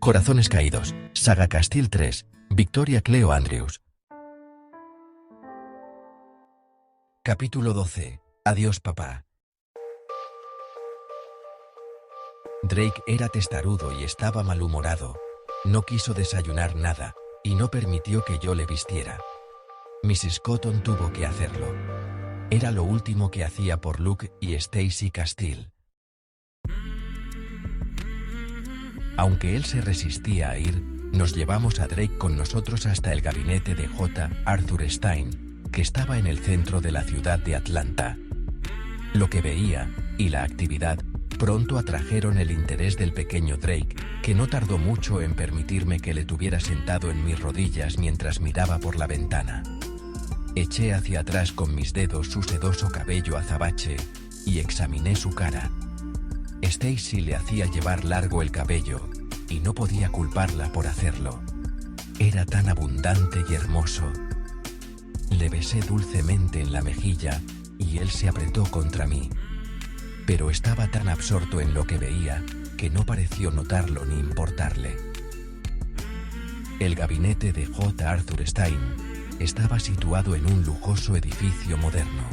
Corazones caídos, Saga Castile 3, Victoria Cleo Andrews. Capítulo 12. Adiós papá. Drake era testarudo y estaba malhumorado. No quiso desayunar nada, y no permitió que yo le vistiera. Mrs. Cotton tuvo que hacerlo. Era lo último que hacía por Luke y Stacy Castile. Aunque él se resistía a ir, nos llevamos a Drake con nosotros hasta el gabinete de J. Arthur Stein, que estaba en el centro de la ciudad de Atlanta. Lo que veía, y la actividad, pronto atrajeron el interés del pequeño Drake, que no tardó mucho en permitirme que le tuviera sentado en mis rodillas mientras miraba por la ventana. Eché hacia atrás con mis dedos su sedoso cabello azabache, y examiné su cara. Stacy le hacía llevar largo el cabello, y no podía culparla por hacerlo. Era tan abundante y hermoso. Le besé dulcemente en la mejilla, y él se apretó contra mí. Pero estaba tan absorto en lo que veía, que no pareció notarlo ni importarle. El gabinete de J. Arthur Stein estaba situado en un lujoso edificio moderno.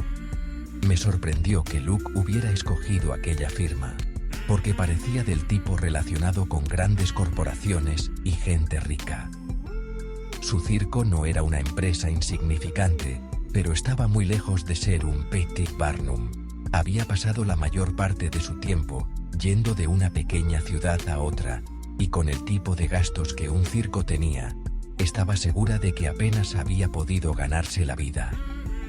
Me sorprendió que Luke hubiera escogido aquella firma, porque parecía del tipo relacionado con grandes corporaciones y gente rica. Su circo no era una empresa insignificante, pero estaba muy lejos de ser un P.T. Barnum. Había pasado la mayor parte de su tiempo yendo de una pequeña ciudad a otra, y con el tipo de gastos que un circo tenía, estaba segura de que apenas había podido ganarse la vida.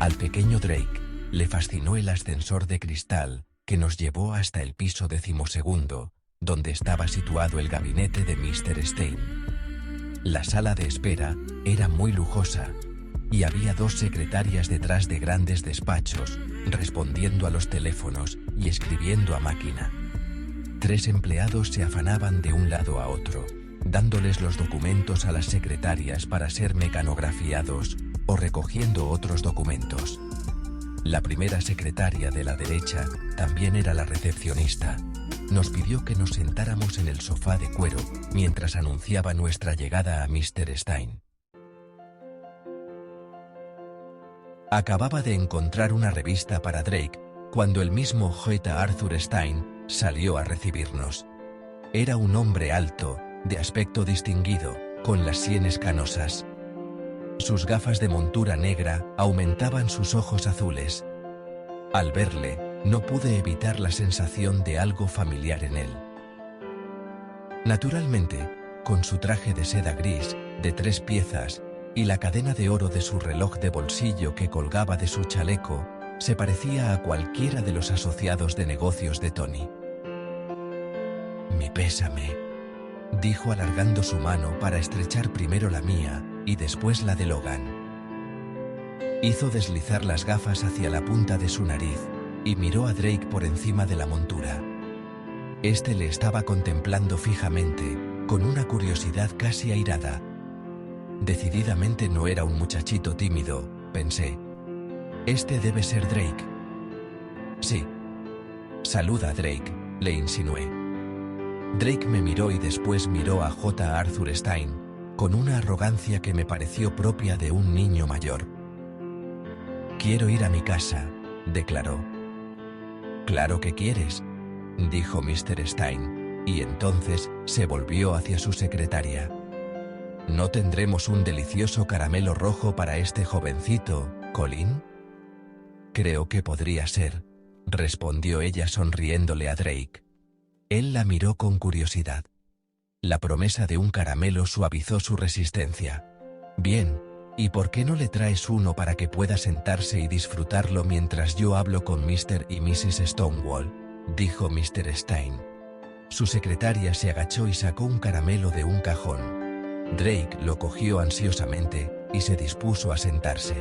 Al pequeño Drake le fascinó el ascensor de cristal que nos llevó hasta el piso 12º, donde estaba situado el gabinete de Mr. Stein. La sala de espera era muy lujosa, y había 2 secretarias detrás de grandes despachos, respondiendo a los teléfonos y escribiendo a máquina. 3 empleados se afanaban de un lado a otro, dándoles los documentos a las secretarias para ser mecanografiados, o recogiendo otros documentos. La primera secretaria de la derecha también era la recepcionista. Nos pidió que nos sentáramos en el sofá de cuero mientras anunciaba nuestra llegada a Mr. Stein. Acababa de encontrar una revista para Drake cuando el mismo J. Arthur Stein salió a recibirnos. Era un hombre alto, de aspecto distinguido, con las sienes canosas. Sus gafas de montura negra aumentaban sus ojos azules. Al verle, no pude evitar la sensación de algo familiar en él. Naturalmente, con su traje de seda gris, de 3 piezas, y la cadena de oro de su reloj de bolsillo que colgaba de su chaleco, se parecía a cualquiera de los asociados de negocios de Tony. «Mi pésame», dijo alargando su mano para estrechar primero la mía y después la de Logan. Hizo deslizar las gafas hacia la punta de su nariz y miró a Drake por encima de la montura. Este le estaba contemplando fijamente, con una curiosidad casi airada. Decididamente no era un muchachito tímido, pensé. Este debe ser Drake. Sí. Saluda, Drake, le insinué. Drake me miró y después miró a J. Arthur Stein, con una arrogancia que me pareció propia de un niño mayor. «Quiero ir a mi casa», declaró. «Claro que quieres», dijo Mr. Stein, y entonces se volvió hacia su secretaria. «¿No tendremos un delicioso caramelo rojo para este jovencito, Colin?» «Creo que podría ser», respondió ella sonriéndole a Drake. Él la miró con curiosidad. La promesa de un caramelo suavizó su resistencia. «Bien, ¿y por qué no le traes uno para que pueda sentarse y disfrutarlo mientras yo hablo con Mr. y Mrs. Stonewall?», dijo Mr. Stein. Su secretaria se agachó y sacó un caramelo de un cajón. Drake lo cogió ansiosamente y se dispuso a sentarse.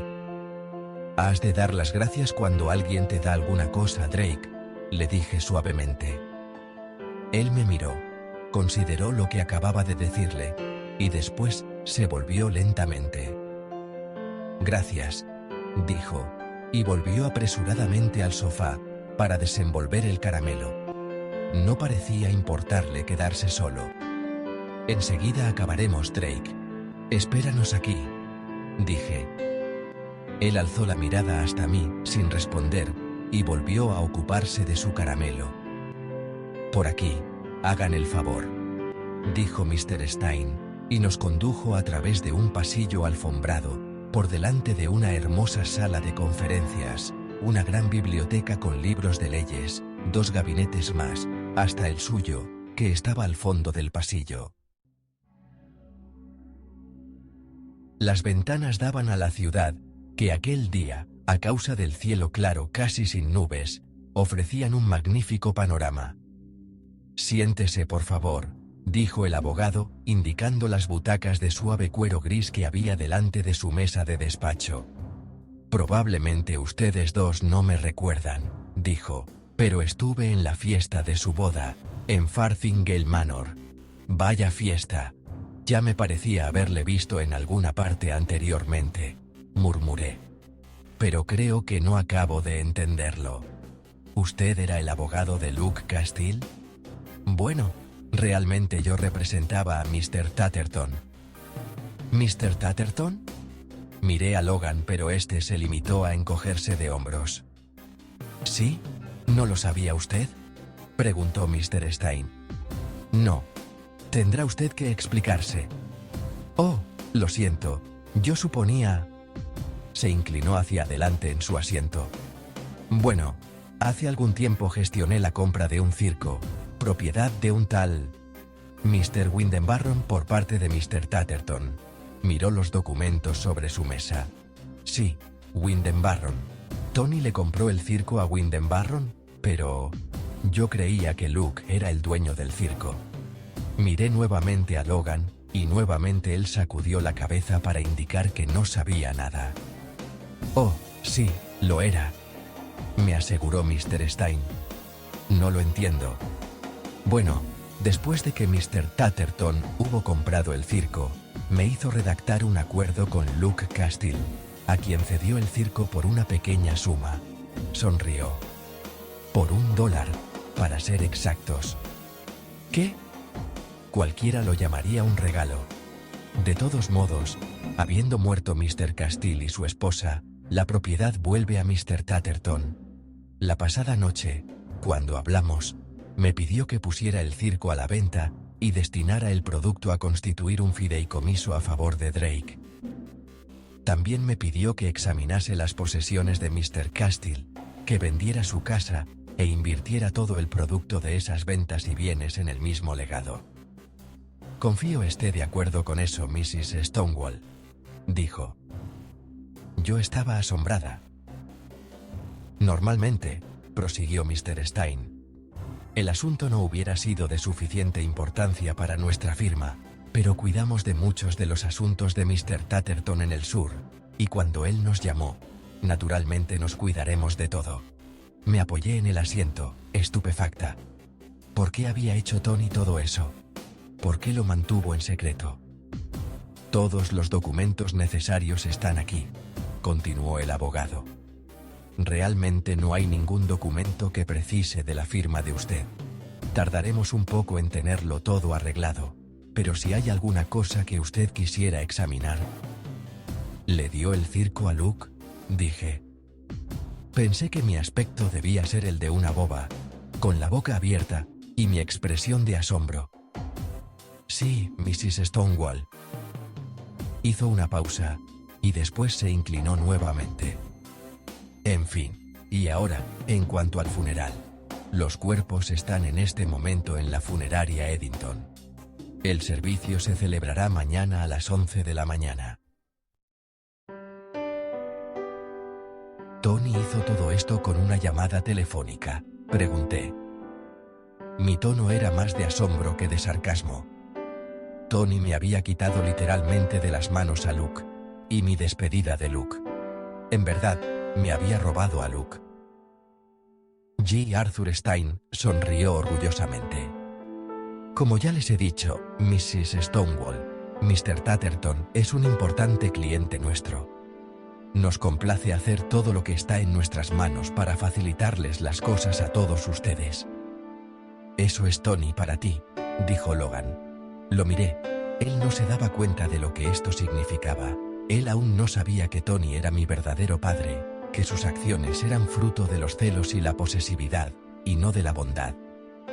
«Has de dar las gracias cuando alguien te da alguna cosa, Drake», le dije suavemente. Él me miró, consideró lo que acababa de decirle, y después se volvió lentamente. «Gracias», dijo, y volvió apresuradamente al sofá para desenvolver el caramelo. No parecía importarle quedarse solo. Enseguida acabaremos, Drake. Espéranos aquí, dije. Él alzó la mirada hasta mí, sin responder, y volvió a ocuparse de su caramelo. Por aquí, hagan el favor, dijo Mr. Stein, y nos condujo a través de un pasillo alfombrado, por delante de una hermosa sala de conferencias, una gran biblioteca con libros de leyes, 2 gabinetes más, hasta el suyo, que estaba al fondo del pasillo. Las ventanas daban a la ciudad, que aquel día, a causa del cielo claro casi sin nubes, ofrecían un magnífico panorama. Siéntese, por favor, dijo el abogado, indicando las butacas de suave cuero gris que había delante de su mesa de despacho. Probablemente ustedes dos no me recuerdan, dijo, pero estuve en la fiesta de su boda, en Farthingale Manor. Vaya fiesta. Ya me parecía haberle visto en alguna parte anteriormente, murmuré. Pero creo que no acabo de entenderlo. ¿Usted era el abogado de Luke Castile? Bueno, realmente yo representaba a Mr. Tatterton. ¿Mr. Tatterton? Miré a Logan, pero este se limitó a encogerse de hombros. ¿Sí? ¿No lo sabía usted?, preguntó Mr. Stein. No. Tendrá usted que explicarse. Oh, lo siento, yo suponía... Se inclinó hacia adelante en su asiento. Bueno, hace algún tiempo gestioné la compra de un circo, propiedad de un tal... Mr. Windenbarron por parte de Mr. Tatterton. Miró los documentos sobre su mesa. Sí, Windenbarron. Tony le compró el circo a Windenbarron, pero... Yo creía que Luke era el dueño del circo. Miré nuevamente a Logan, y nuevamente él sacudió la cabeza para indicar que no sabía nada. Oh, sí, lo era, me aseguró Mr. Stein. No lo entiendo. Bueno, después de que Mr. Tatterton hubo comprado el circo, me hizo redactar un acuerdo con Luke Castile, a quien cedió el circo por una pequeña suma. Sonrió. Por $1, para ser exactos. ¿Qué? Cualquiera lo llamaría un regalo. De todos modos, habiendo muerto Mr. Castile y su esposa, la propiedad vuelve a Mr. Tatterton. La pasada noche, cuando hablamos, me pidió que pusiera el circo a la venta y destinara el producto a constituir un fideicomiso a favor de Drake. También me pidió que examinase las posesiones de Mr. Castile, que vendiera su casa e invirtiera todo el producto de esas ventas y bienes en el mismo legado. Confío esté de acuerdo con eso, Mrs. Stonewall, dijo. Yo estaba asombrada. Normalmente, prosiguió Mr. Stein, el asunto no hubiera sido de suficiente importancia para nuestra firma, pero cuidamos de muchos de los asuntos de Mr. Tatterton en el sur, y cuando él nos llamó, naturalmente nos cuidaremos de todo. Me apoyé en el asiento, estupefacta. ¿Por qué había hecho Tony todo eso? ¿Por qué lo mantuvo en secreto? Todos los documentos necesarios están aquí, continuó el abogado. Realmente no hay ningún documento que precise de la firma de usted. Tardaremos un poco en tenerlo todo arreglado, pero si hay alguna cosa que usted quisiera examinar. ¿Le dio el circo a Luke?, dije. Pensé que mi aspecto debía ser el de una boba, con la boca abierta, y mi expresión de asombro. Sí, Mrs. Stonewall. Hizo una pausa, y después se inclinó nuevamente. En fin, y ahora, en cuanto al funeral. Los cuerpos están en este momento en la funeraria Eddington. El servicio se celebrará mañana a las 11 de la mañana. ¿Tony hizo todo esto con una llamada telefónica?, pregunté. Mi tono era más de asombro que de sarcasmo. Tony me había quitado literalmente de las manos a Luke, y mi despedida de Luke. En verdad, me había robado a Luke. G. Arthur Stein sonrió orgullosamente. Como ya les he dicho, Mrs. Stonewall, Mr. Tatterton es un importante cliente nuestro. Nos complace hacer todo lo que está en nuestras manos para facilitarles las cosas a todos ustedes. Eso es Tony para ti, dijo Logan. Lo miré. Él no se daba cuenta de lo que esto significaba. Él aún no sabía que Tony era mi verdadero padre, que sus acciones eran fruto de los celos y la posesividad, y no de la bondad.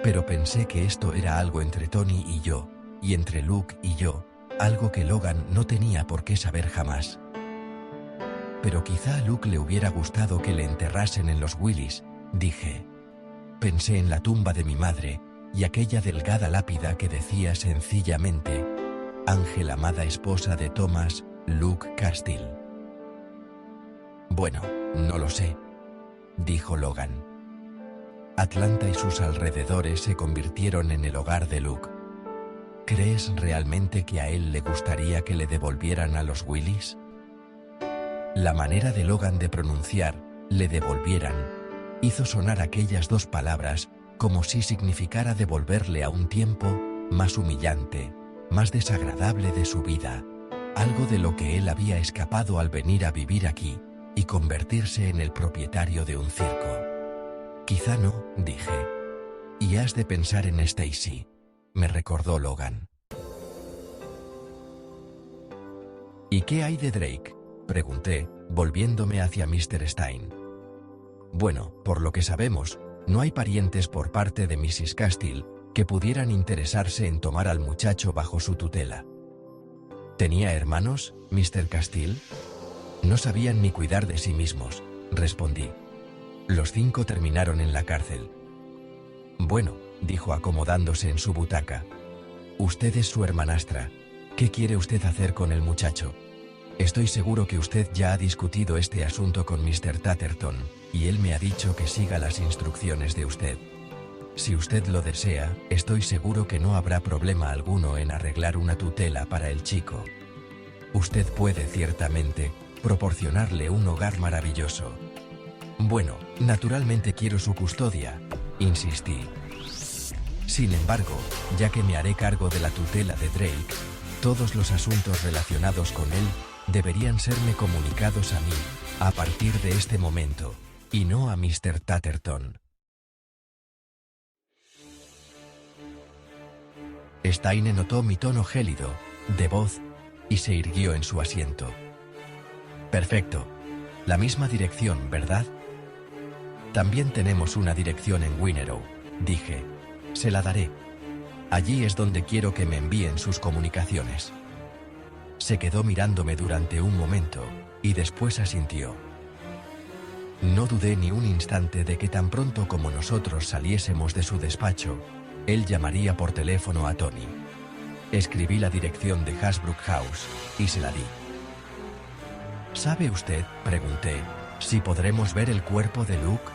Pero pensé que esto era algo entre Tony y yo, y entre Luke y yo, algo que Logan no tenía por qué saber jamás. Pero quizá a Luke le hubiera gustado que le enterrasen en los Willys, dije. Pensé en la tumba de mi madre, y aquella delgada lápida que decía sencillamente, Ángel, amada esposa de Thomas, Luke Castile. Bueno, no lo sé, dijo Logan. Atlanta y sus alrededores se convirtieron en el hogar de Luke. ¿Crees realmente que a él le gustaría que le devolvieran a los Willys? La manera de Logan de pronunciar, le devolvieran, hizo sonar aquellas dos palabras como si significara devolverle a un tiempo más humillante, más desagradable de su vida, algo de lo que él había escapado al venir a vivir aquí y convertirse en el propietario de un circo. Quizá no, dije. Y has de pensar en Stacy, me recordó Logan. ¿Y qué hay de Drake?, pregunté, volviéndome hacia Mr. Stein. Bueno, por lo que sabemos, no hay parientes por parte de Mrs. Castile que pudieran interesarse en tomar al muchacho bajo su tutela. ¿Tenía hermanos, Mr. Castile? No sabían ni cuidar de sí mismos, respondí. Los 5 terminaron en la cárcel. Bueno, dijo acomodándose en su butaca. Usted es su hermanastra. ¿Qué quiere usted hacer con el muchacho? Estoy seguro que usted ya ha discutido este asunto con Mr. Tatterton, y él me ha dicho que siga las instrucciones de usted. Si usted lo desea, estoy seguro que no habrá problema alguno en arreglar una tutela para el chico. Usted puede, ciertamente, proporcionarle un hogar maravilloso. Bueno, naturalmente quiero su custodia, insistí. Sin embargo, ya que me haré cargo de la tutela de Drake, todos los asuntos relacionados con él deberían serme comunicados a mí, a partir de este momento, y no a Mr. Tatterton. Stein notó mi tono gélido, de voz, y se irguió en su asiento. Perfecto. La misma dirección, ¿verdad? También tenemos una dirección en Winnerow, dije. Se la daré. Allí es donde quiero que me envíen sus comunicaciones. Se quedó mirándome durante un momento, y después asintió. No dudé ni un instante de que tan pronto como nosotros saliésemos de su despacho, él llamaría por teléfono a Tony. Escribí la dirección de Hasbrook House, y se la di. ¿Sabe usted, pregunté, si podremos ver el cuerpo de Luke?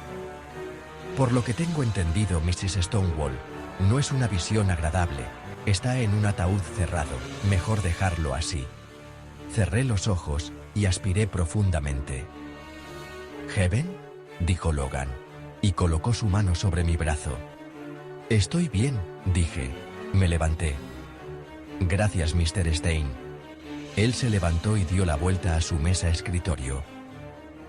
Por lo que tengo entendido, Mrs. Stonewall, no es una visión agradable. Está en un ataúd cerrado, mejor dejarlo así. Cerré los ojos y aspiré profundamente. ¿Heaven?, dijo Logan, y colocó su mano sobre mi brazo. Estoy bien, dije. Me levanté. Gracias, Mr. Stein. Él se levantó y dio la vuelta a su mesa escritorio.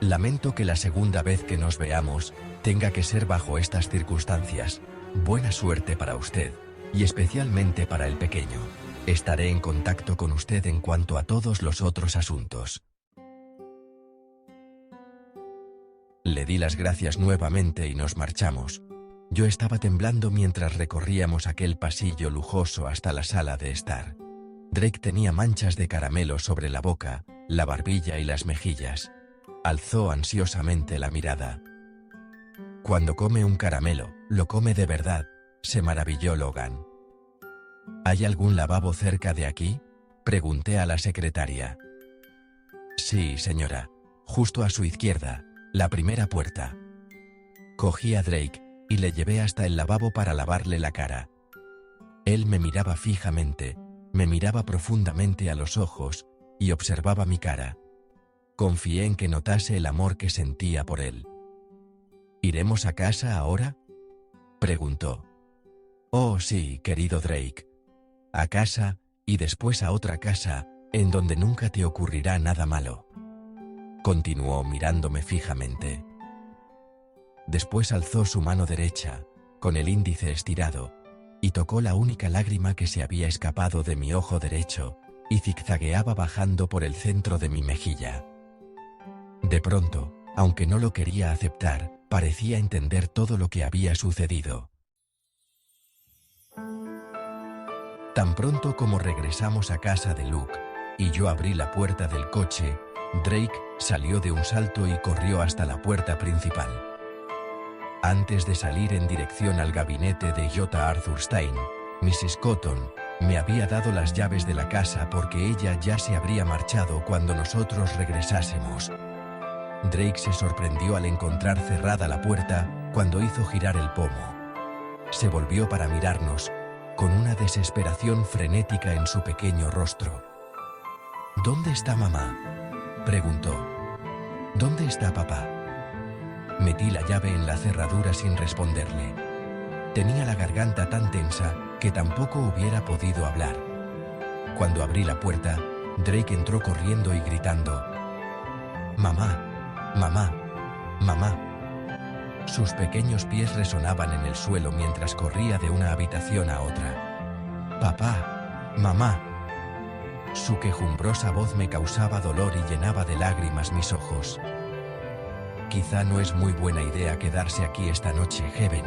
Lamento que la segunda vez que nos veamos tenga que ser bajo estas circunstancias. Buena suerte para usted, y especialmente para el pequeño. Estaré en contacto con usted en cuanto a todos los otros asuntos. Le di las gracias nuevamente y nos marchamos. Yo estaba temblando mientras recorríamos aquel pasillo lujoso hasta la sala de estar. Drake tenía manchas de caramelo sobre la boca, la barbilla y las mejillas. Alzó ansiosamente la mirada. Cuando come un caramelo, lo come de verdad, se maravilló Logan. ¿Hay algún lavabo cerca de aquí?, pregunté a la secretaria. Sí, señora, justo a su izquierda, la primera puerta. Cogí a Drake y le llevé hasta el lavabo para lavarle la cara. Él me miraba fijamente, me miraba profundamente a los ojos y observaba mi cara. Confié en que notase el amor que sentía por él. ¿Iremos a casa ahora?, preguntó. Oh, sí, querido Drake. A casa, y después a otra casa, en donde nunca te ocurrirá nada malo. Continuó mirándome fijamente. Después alzó su mano derecha, con el índice estirado, y tocó la única lágrima que se había escapado de mi ojo derecho, y zigzagueaba bajando por el centro de mi mejilla. De pronto, aunque no lo quería aceptar, parecía entender todo lo que había sucedido. Tan pronto como regresamos a casa de Luke, y yo abrí la puerta del coche, Drake salió de un salto y corrió hasta la puerta principal. Antes de salir en dirección al gabinete de J. Arthur Stein, Mrs. Cotton me había dado las llaves de la casa porque ella ya se habría marchado cuando nosotros regresásemos. Drake se sorprendió al encontrar cerrada la puerta cuando hizo girar el pomo. Se volvió para mirarnos, con una desesperación frenética en su pequeño rostro. «¿Dónde está mamá?», preguntó. «¿Dónde está papá?». Metí la llave en la cerradura sin responderle. Tenía la garganta tan tensa que tampoco hubiera podido hablar. Cuando abrí la puerta, Drake entró corriendo y gritando: «¡Mamá! ¡Mamá! ¡Mamá!». Sus pequeños pies resonaban en el suelo mientras corría de una habitación a otra. «¡Papá! ¡Mamá!». Su quejumbrosa voz me causaba dolor y llenaba de lágrimas mis ojos. «Quizá no es muy buena idea quedarse aquí esta noche, Heaven»,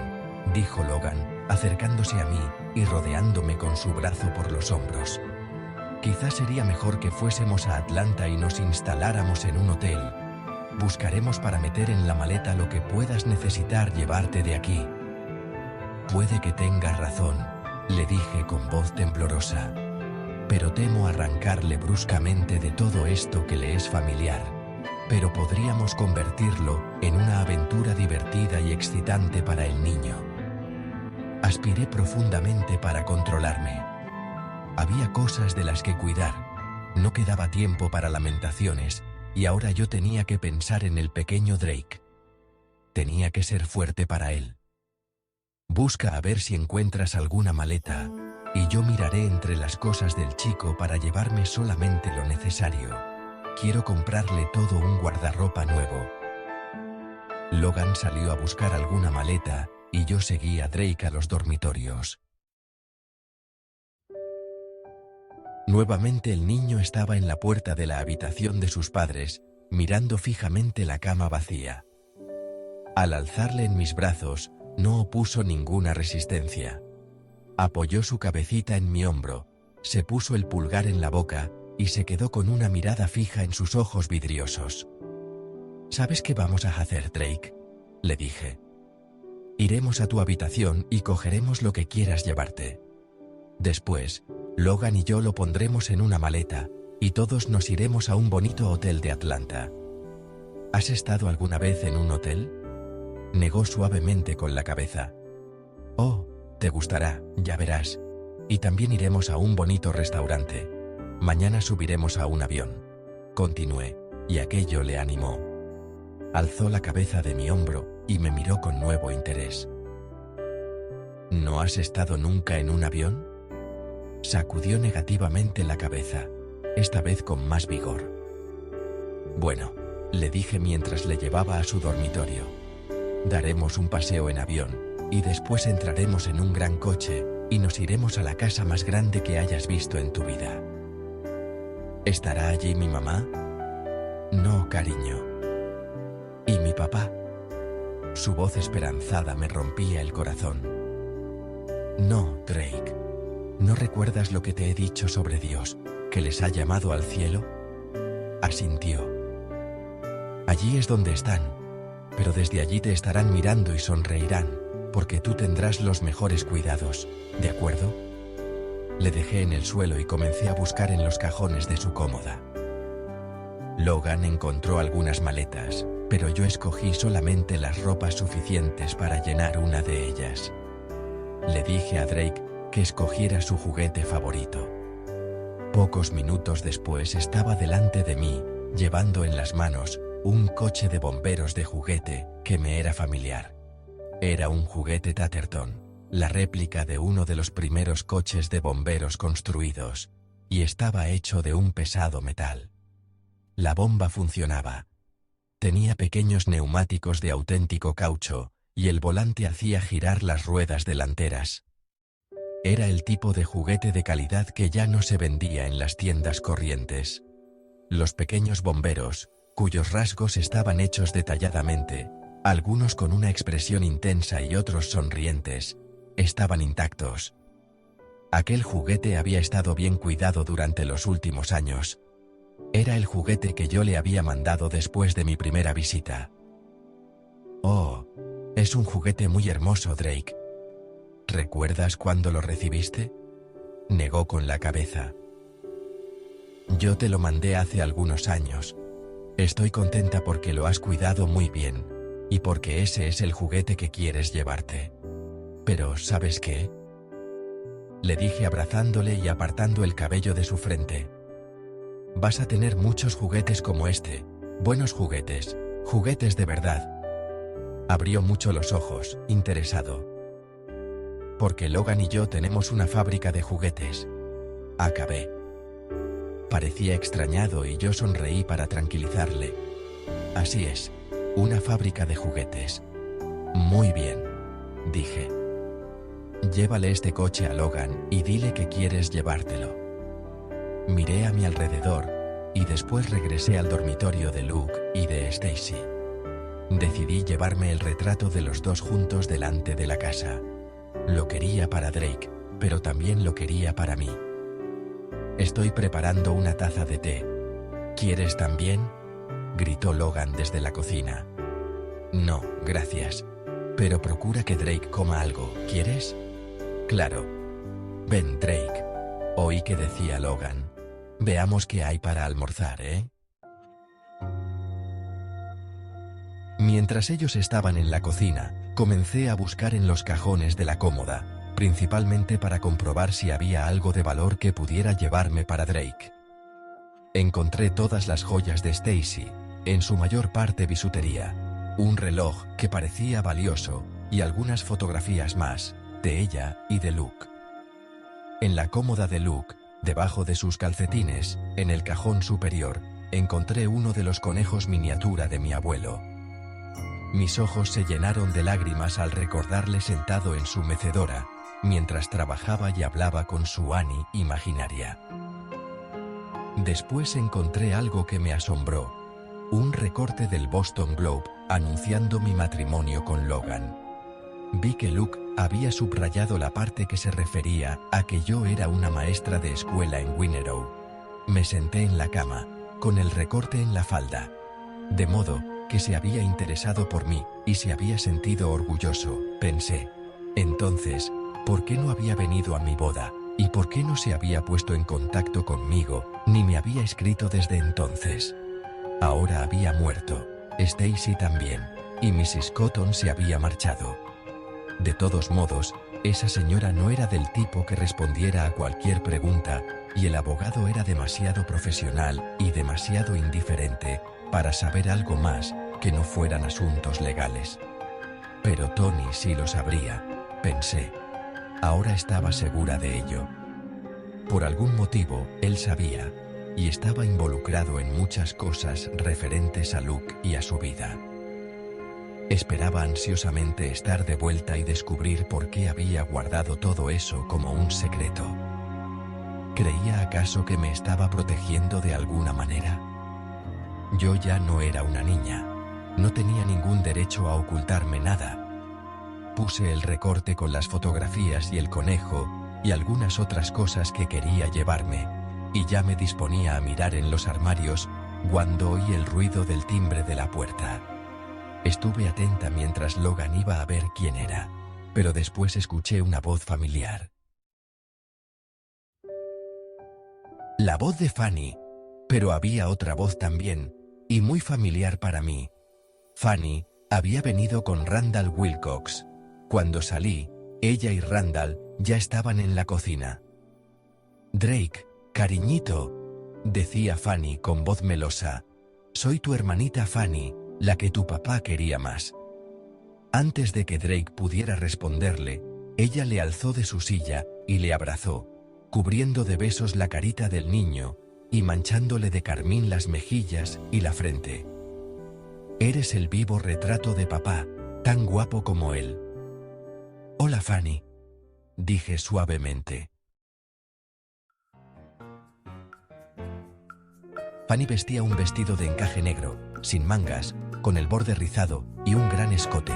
dijo Logan, acercándose a mí y rodeándome con su brazo por los hombros. «Quizá sería mejor que fuésemos a Atlanta y nos instaláramos en un hotel. Buscaremos para meter en la maleta lo que puedas necesitar llevarte de aquí». «Puede que tengas razón», le dije con voz temblorosa. «Pero temo arrancarle bruscamente de todo esto que le es familiar. Pero podríamos convertirlo en una aventura divertida y excitante para el niño». Aspiré profundamente para controlarme. Había cosas de las que cuidar. No quedaba tiempo para lamentaciones, y ahora yo tenía que pensar en el pequeño Drake. Tenía que ser fuerte para él. «Busca a ver si encuentras alguna maleta, y yo miraré entre las cosas del chico para llevarme solamente lo necesario. Quiero comprarle todo un guardarropa nuevo». Logan salió a buscar alguna maleta, y yo seguí a Drake a los dormitorios. Nuevamente el niño estaba en la puerta de la habitación de sus padres, mirando fijamente la cama vacía. Al alzarle en mis brazos, no opuso ninguna resistencia. Apoyó su cabecita en mi hombro, se puso el pulgar en la boca y se quedó con una mirada fija en sus ojos vidriosos. «¿Sabes qué vamos a hacer, Drake?», le dije. «Iremos a tu habitación y cogeremos lo que quieras llevarte. Después, Logan y yo lo pondremos en una maleta, y todos nos iremos a un bonito hotel de Atlanta». «¿Has estado alguna vez en un hotel?», negó suavemente con la cabeza. «Oh, te gustará, ya verás. Y también iremos a un bonito restaurante. Mañana subiremos a un avión», continué, y aquello le animó. Alzó la cabeza de mi hombro y me miró con nuevo interés. «¿No has estado nunca en un avión?». Sacudió negativamente la cabeza, esta vez con más vigor. «Bueno», le dije mientras le llevaba a su dormitorio. «Daremos un paseo en avión, y después entraremos en un gran coche, y nos iremos a la casa más grande que hayas visto en tu vida». «¿Estará allí mi mamá?». «No, cariño». «¿Y mi papá?». Su voz esperanzada me rompía el corazón. «No, Drake. ¿No recuerdas lo que te he dicho sobre Dios, que les ha llamado al cielo?». Asintió. «Allí es donde están, pero desde allí te estarán mirando y sonreirán, porque tú tendrás los mejores cuidados, ¿de acuerdo?». Le dejé en el suelo y comencé a buscar en los cajones de su cómoda. Logan encontró algunas maletas, pero yo escogí solamente las ropas suficientes para llenar una de ellas. Le dije a Drake que escogiera su juguete favorito. Pocos minutos después estaba delante de mí, llevando en las manos un coche de bomberos de juguete que me era familiar. Era un juguete Tatterton, la réplica de uno de los primeros coches de bomberos construidos, y estaba hecho de un pesado metal. La bomba funcionaba. Tenía pequeños neumáticos de auténtico caucho, y el volante hacía girar las ruedas delanteras. Era el tipo de juguete de calidad que ya no se vendía en las tiendas corrientes. Los pequeños bomberos, cuyos rasgos estaban hechos detalladamente, algunos con una expresión intensa y otros sonrientes, estaban intactos. Aquel juguete había estado bien cuidado durante los últimos años. Era el juguete que yo le había mandado después de mi primera visita. Oh, es un juguete muy hermoso, Drake. ¿Recuerdas cuándo lo recibiste? Negó con la cabeza. Yo te lo mandé hace algunos años. Estoy contenta porque lo has cuidado muy bien, y porque ese es el juguete que quieres llevarte. Pero, ¿sabes qué? Le dije abrazándole y apartando el cabello de su frente. Vas a tener muchos juguetes como este, buenos juguetes, juguetes de verdad. Abrió mucho los ojos, interesado. Porque Logan y yo tenemos una fábrica de juguetes. Acabé. Parecía extrañado y yo sonreí para tranquilizarle. Así es, una fábrica de juguetes. Muy bien, dije. Llévale este coche a Logan y dile que quieres llevártelo. Miré a mi alrededor y después regresé al dormitorio de Luke y de Stacy. Decidí llevarme el retrato de los dos juntos delante de la casa. Lo quería para Drake, pero también lo quería para mí. Estoy preparando una taza de té. ¿Quieres también? Gritó Logan desde la cocina. No, gracias. Pero procura que Drake coma algo, ¿quieres? Claro. Ven, Drake. Oí que decía Logan. Veamos qué hay para almorzar, ¿eh? Mientras ellos estaban en la cocina, comencé a buscar en los cajones de la cómoda, principalmente para comprobar si había algo de valor que pudiera llevarme para Drake. Encontré todas las joyas de Stacy, en su mayor parte bisutería, un reloj que parecía valioso y algunas fotografías más, de ella y de Luke. En la cómoda de Luke, debajo de sus calcetines, en el cajón superior, encontré uno de los conejos miniatura de mi abuelo. Mis ojos se llenaron de lágrimas al recordarle sentado en su mecedora, mientras trabajaba y hablaba con su Annie imaginaria. Después encontré algo que me asombró, un recorte del Boston Globe anunciando mi matrimonio con Logan. Vi que Luke había subrayado la parte que se refería a que yo era una maestra de escuela en Winnerow. Me senté en la cama, con el recorte en la falda, de modo que se había interesado por mí y se había sentido orgulloso, pensé. Entonces, ¿por qué no había venido a mi boda? ¿Y por qué no se había puesto en contacto conmigo, ni me había escrito desde entonces? Ahora había muerto, Stacy también, y Mrs. Cotton se había marchado. De todos modos, esa señora no era del tipo que respondiera a cualquier pregunta, y el abogado era demasiado profesional y demasiado indiferente para saber algo más que no fueran asuntos legales. Pero Tony sí lo sabría, pensé. Ahora estaba segura de ello. Por algún motivo, él sabía, y estaba involucrado en muchas cosas referentes a Luke y a su vida. Esperaba ansiosamente estar de vuelta y descubrir por qué había guardado todo eso como un secreto. ¿Creía acaso que me estaba protegiendo de alguna manera? Yo ya no era una niña. No tenía ningún derecho a ocultarme nada. Puse el recorte con las fotografías y el conejo y algunas otras cosas que quería llevarme, y ya me disponía a mirar en los armarios cuando oí el ruido del timbre de la puerta. Estuve atenta mientras Logan iba a ver quién era, pero después escuché una voz familiar. La voz de Fanny, pero había otra voz también, y muy familiar para mí. Fanny había venido con Randall Wilcox. Cuando salí, ella y Randall ya estaban en la cocina. Drake, cariñito, decía Fanny con voz melosa, soy tu hermanita Fanny, la que tu papá quería más. Antes de que Drake pudiera responderle, ella le alzó de su silla y le abrazó, cubriendo de besos la carita del niño y manchándole de carmín las mejillas y la frente. Eres el vivo retrato de papá, tan guapo como él. Hola Fanny. dije suavemente. Fanny vestía un vestido de encaje negro, sin mangas, con el borde rizado y un gran escote.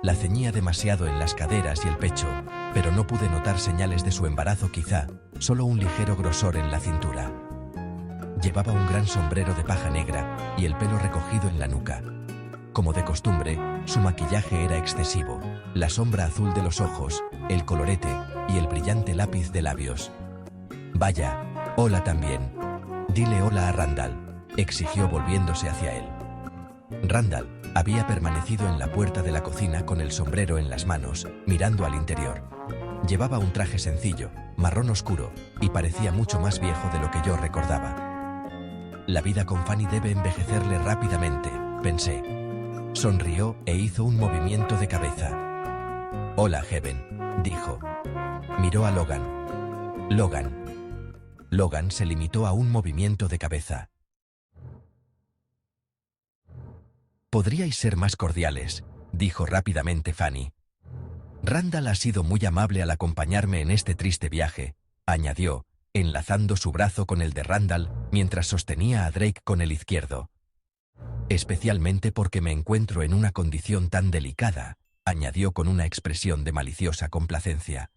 La ceñía demasiado en las caderas y el pecho, pero no pude notar señales de su embarazo, quizá, solo un ligero grosor en la cintura. Llevaba un gran sombrero de paja negra y el pelo recogido en la nuca. Como de costumbre, su maquillaje era excesivo, la sombra azul de los ojos, el colorete y el brillante lápiz de labios. Vaya, hola también. Dile hola a Randall, exigió volviéndose hacia él. Randall había permanecido en la puerta de la cocina con el sombrero en las manos, mirando al interior. Llevaba un traje sencillo, marrón oscuro, y parecía mucho más viejo de lo que yo recordaba. La vida con Fanny debe envejecerle rápidamente, pensé. Sonrió e hizo un movimiento de cabeza. Hola, Heaven, dijo. Miró a Logan. Logan se limitó a un movimiento de cabeza. Podríais ser más cordiales, dijo rápidamente Fanny. Randall ha sido muy amable al acompañarme en este triste viaje, añadió, enlazando su brazo con el de Randall mientras sostenía a Drake con el izquierdo. Especialmente porque me encuentro en una condición tan delicada, añadió con una expresión de maliciosa complacencia.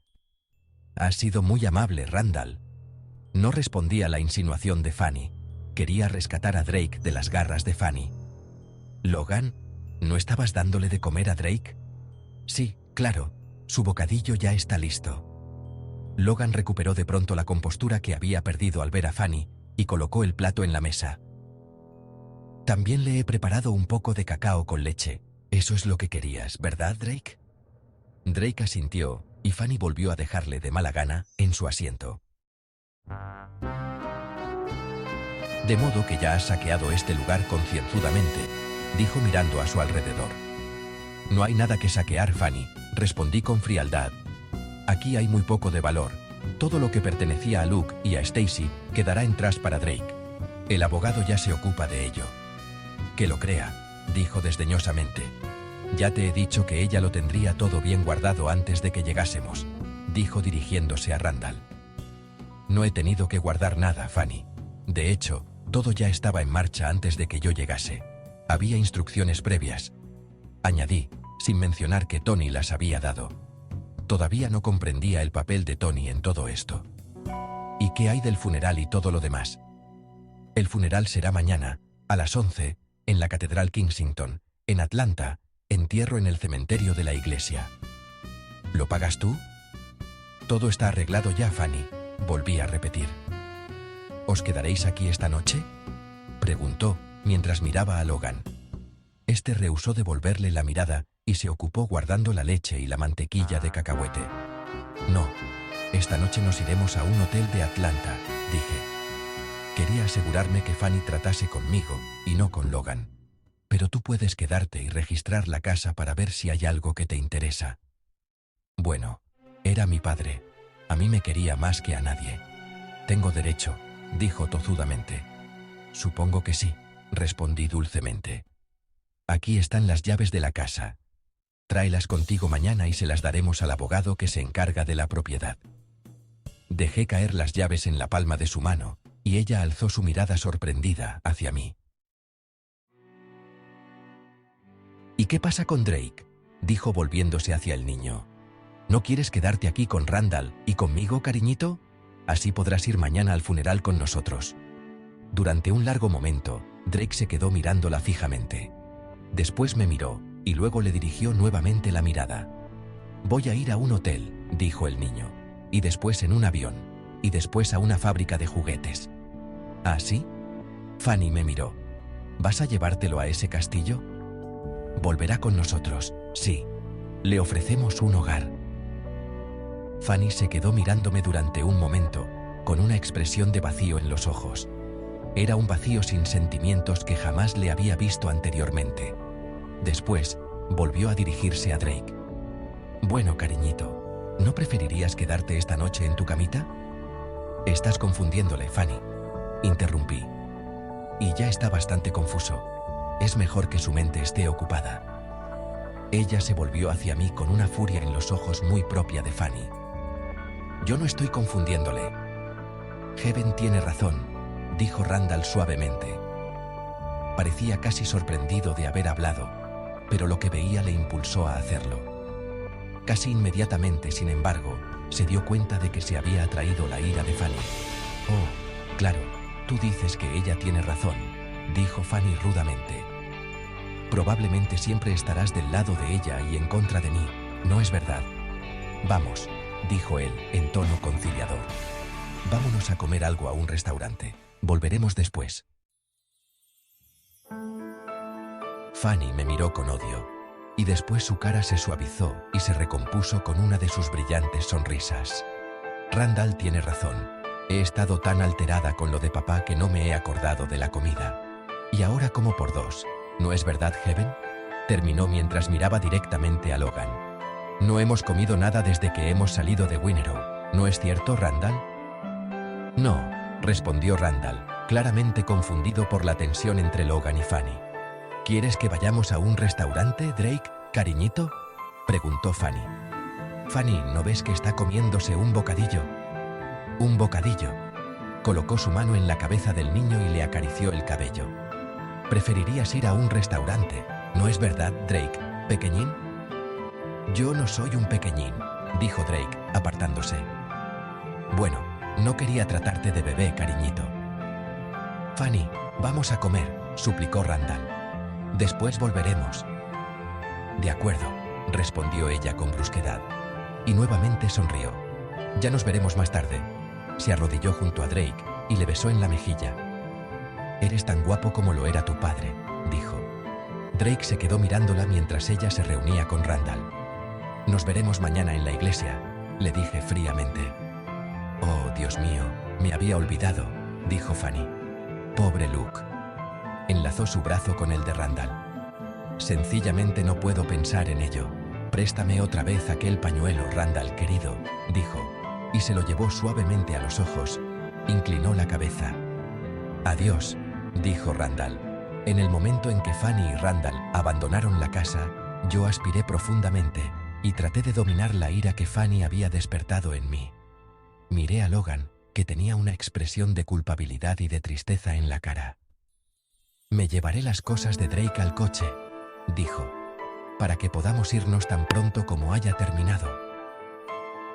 Has sido muy amable, Randall. No respondí a la insinuación de Fanny. Quería rescatar a Drake de las garras de Fanny. Logan, ¿no estabas dándole de comer a Drake? Sí, claro, su bocadillo ya está listo. Logan recuperó de pronto la compostura que había perdido al ver a Fanny y colocó el plato en la mesa. También le he preparado un poco de cacao con leche. Eso es lo que querías, ¿verdad, Drake? Drake asintió y Fanny volvió a dejarle de mala gana en su asiento. De modo que ya has saqueado este lugar concienzudamente, dijo mirando a su alrededor. No hay nada que saquear, Fanny, respondí con frialdad. Aquí hay muy poco de valor. Todo lo que pertenecía a Luke y a Stacy quedará en tras para Drake. El abogado ya se ocupa de ello. Que lo crea, dijo desdeñosamente. Ya te he dicho que ella lo tendría todo bien guardado antes de que llegásemos, dijo dirigiéndose a Randall. No he tenido que guardar nada, Fanny. De hecho, todo ya estaba en marcha antes de que yo llegase. Había instrucciones previas. Añadí, sin mencionar que Tony las había dado. Todavía no comprendía el papel de Tony en todo esto. ¿Y qué hay del funeral y todo lo demás? El funeral será mañana, a las 11, en la Catedral Kensington, en Atlanta, entierro en el cementerio de la iglesia. ¿Lo pagas tú? Todo está arreglado ya, Fanny, volví a repetir. ¿Os quedaréis aquí esta noche?, preguntó, mientras miraba a Logan. Este rehusó devolverle la mirada y se ocupó guardando la leche y la mantequilla de cacahuete. No, esta noche nos iremos a un hotel de Atlanta, dije. Quería asegurarme que Fanny tratase conmigo y no con Logan. Pero tú puedes quedarte y registrar la casa para ver si hay algo que te interesa. Bueno, era mi padre. A mí me quería más que a nadie. Tengo derecho, dijo tozudamente. Supongo que sí, respondí dulcemente. Aquí están las llaves de la casa. Tráelas contigo mañana y se las daremos al abogado que se encarga de la propiedad. Dejé caer las llaves en la palma de su mano, y ella alzó su mirada sorprendida hacia mí. ¿Y qué pasa con Drake?, dijo volviéndose hacia el niño. ¿No quieres quedarte aquí con Randall y conmigo, cariñito? Así podrás ir mañana al funeral con nosotros. Durante un largo momento, Drake se quedó mirándola fijamente. Después me miró, y luego le dirigió nuevamente la mirada. Voy a ir a un hotel, dijo el niño, y después en un avión, y después a una fábrica de juguetes. ¿Ah, sí? Fanny me miró. ¿Vas a llevártelo a ese castillo? Volverá con nosotros, sí. Le ofrecemos un hogar. Fanny se quedó mirándome durante un momento, con una expresión de vacío en los ojos. Era un vacío sin sentimientos que jamás le había visto anteriormente. Después, volvió a dirigirse a Drake. Bueno, cariñito, ¿no preferirías quedarte esta noche en tu camita? Estás confundiéndole, Fanny, interrumpí. Y ya está bastante confuso. Es mejor que su mente esté ocupada. Ella se volvió hacia mí con una furia en los ojos muy propia de Fanny. Yo no estoy confundiéndole. Heaven tiene razón, dijo Randall suavemente. Parecía casi sorprendido de haber hablado, pero lo que veía le impulsó a hacerlo. Casi inmediatamente, sin embargo, se dio cuenta de que se había atraído la ira de Fanny. Oh, claro, tú dices que ella tiene razón, dijo Fanny rudamente. Probablemente siempre estarás del lado de ella y en contra de mí, ¿no es verdad? Vamos, dijo él, en tono conciliador. Vámonos a comer algo a un restaurante. Volveremos después. Fanny me miró con odio, y después su cara se suavizó y se recompuso con una de sus brillantes sonrisas. Randall tiene razón. He estado tan alterada con lo de papá que no me he acordado de la comida. Y ahora como por dos. ¿No es verdad, Heaven? Terminó mientras miraba directamente a Logan. No hemos comido nada desde que hemos salido de Winnerow, ¿no es cierto, Randall? No, respondió Randall, claramente confundido por la tensión entre Logan y Fanny. ¿Quieres que vayamos a un restaurante, Drake, cariñito? Preguntó Fanny. Fanny, ¿no ves que está comiéndose un bocadillo? Un bocadillo. Colocó su mano en la cabeza del niño y le acarició el cabello. Preferirías ir a un restaurante, ¿no es verdad, Drake, pequeñín? Yo no soy un pequeñín, dijo Drake, apartándose. Bueno, no quería tratarte de bebé, cariñito. Fanny, vamos a comer, suplicó Randall. Después volveremos. De acuerdo, respondió ella con brusquedad. Y nuevamente sonrió. Ya nos veremos más tarde. Se arrodilló junto a Drake y le besó en la mejilla. Eres tan guapo como lo era tu padre, dijo. Drake se quedó mirándola mientras ella se reunía con Randall. Nos veremos mañana en la iglesia, le dije fríamente. Oh, Dios mío, me había olvidado, dijo Fanny. Pobre Luke. Enlazó su brazo con el de Randall. Sencillamente no puedo pensar en ello. Préstame otra vez aquel pañuelo, Randall querido, dijo, y se lo llevó suavemente a los ojos. Inclinó la cabeza. Adiós, dijo Randall. En el momento en que Fanny y Randall abandonaron la casa, yo aspiré profundamente y traté de dominar la ira que Fanny había despertado en mí. Miré a Logan, que tenía una expresión de culpabilidad y de tristeza en la cara. Me llevaré las cosas de Drake al coche, dijo, para que podamos irnos tan pronto como haya terminado.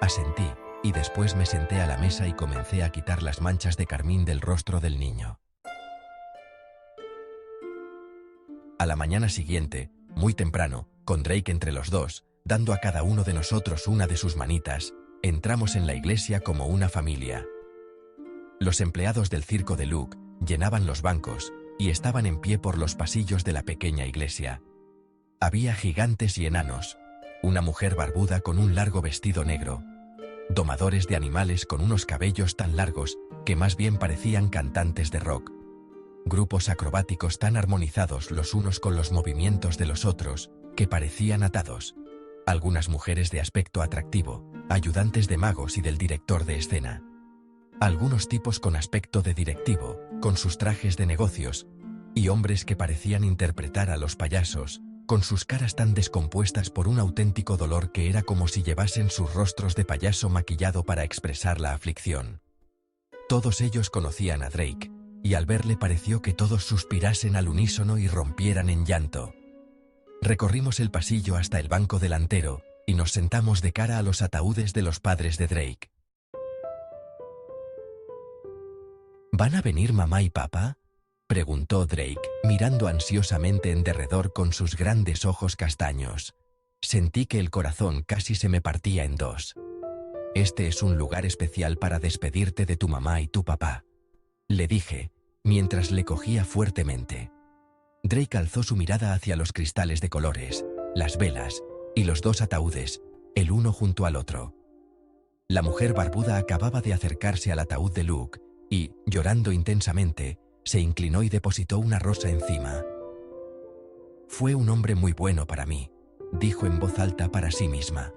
Asentí, y después me senté a la mesa y comencé a quitar las manchas de carmín del rostro del niño. A la mañana siguiente, muy temprano, con Drake entre los dos, dando a cada uno de nosotros una de sus manitas, entramos en la iglesia como una familia. Los empleados del circo de Luke llenaban los bancos y estaban en pie por los pasillos de la pequeña iglesia. Había gigantes y enanos, una mujer barbuda con un largo vestido negro, domadores de animales con unos cabellos tan largos que más bien parecían cantantes de rock, grupos acrobáticos tan armonizados los unos con los movimientos de los otros que parecían atados, algunas mujeres de aspecto atractivo, ayudantes de magos y del director de escena, algunos tipos con aspecto de directivo, con sus trajes de negocios, y hombres que parecían interpretar a los payasos, con sus caras tan descompuestas por un auténtico dolor que era como si llevasen sus rostros de payaso maquillado para expresar la aflicción. Todos ellos conocían a Drake, y al verle pareció que todos suspirasen al unísono y rompieran en llanto. Recorrimos el pasillo hasta el banco delantero, y nos sentamos de cara a los ataúdes de los padres de Drake. ¿Van a venir mamá y papá?, preguntó Drake, mirando ansiosamente en derredor con sus grandes ojos castaños. Sentí que el corazón casi se me partía en dos. Este es un lugar especial para despedirte de tu mamá y tu papá, le dije, mientras le cogía fuertemente. Drake alzó su mirada hacia los cristales de colores, las velas y los dos ataúdes, el uno junto al otro. La mujer barbuda acababa de acercarse al ataúd de Luke y, llorando intensamente, se inclinó y depositó una rosa encima. Fue un hombre muy bueno para mí, dijo en voz alta para sí misma.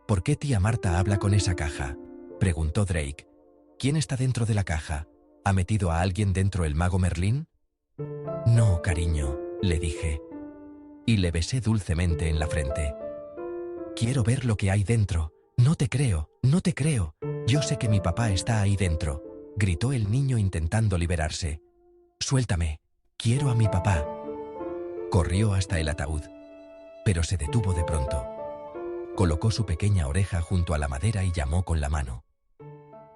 ¿Por qué tía Marta habla con esa caja?, preguntó Drake. ¿Quién está dentro de la caja? ¿Ha metido a alguien dentro el mago Merlín? No, cariño, le dije. y le besé dulcemente en la frente. «Quiero ver lo que hay dentro. No te creo, no te creo. Yo sé que mi papá está ahí dentro», gritó el niño intentando liberarse. «Suéltame. Quiero a mi papá». Corrió hasta el ataúd, pero se detuvo de pronto. Colocó su pequeña oreja junto a la madera y llamó con la mano.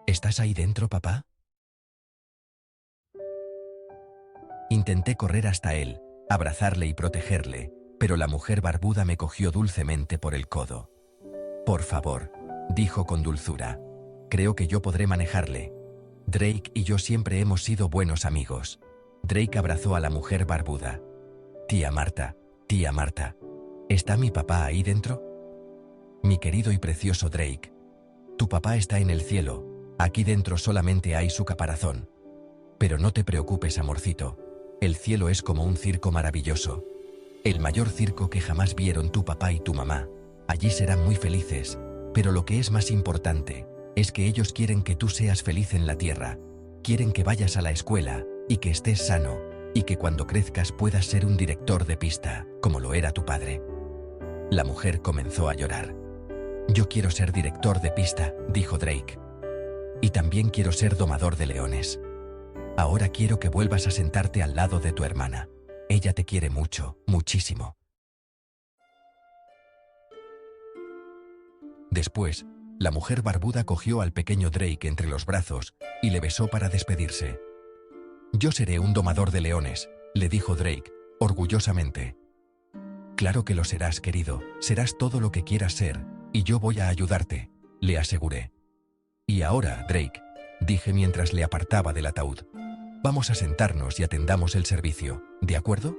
«¿Estás ahí dentro, papá?». Intenté correr hasta él, abrazarle y protegerle, pero la mujer barbuda me cogió dulcemente por el codo. «Por favor», dijo con dulzura. «Creo que yo podré manejarle. Drake y yo siempre hemos sido buenos amigos». Drake abrazó a la mujer barbuda. Tía Marta, ¿está mi papá ahí dentro?». «Mi querido y precioso Drake, tu papá está en el cielo, aquí dentro solamente hay su caparazón. Pero no te preocupes, amorcito, el cielo es como un circo maravilloso. El mayor circo que jamás vieron tu papá y tu mamá. Allí serán muy felices, pero lo que es más importante, es que ellos quieren que tú seas feliz en la tierra, quieren que vayas a la escuela, y que estés sano, y que cuando crezcas puedas ser un director de pista, como lo era tu padre». La mujer comenzó a llorar. «Yo quiero ser director de pista», dijo Drake. «Y también quiero ser domador de leones. Ahora quiero que vuelvas a sentarte al lado de tu hermana. Ella te quiere mucho, muchísimo». Después, la mujer barbuda cogió al pequeño Drake entre los brazos y le besó para despedirse. «Yo seré un domador de leones», le dijo Drake, orgullosamente. «Claro que lo serás, querido, serás todo lo que quieras ser, y yo voy a ayudarte», le aseguré. «Y ahora, Drake», dije mientras le apartaba del ataúd, «vamos a sentarnos y atendamos el servicio, ¿de acuerdo?».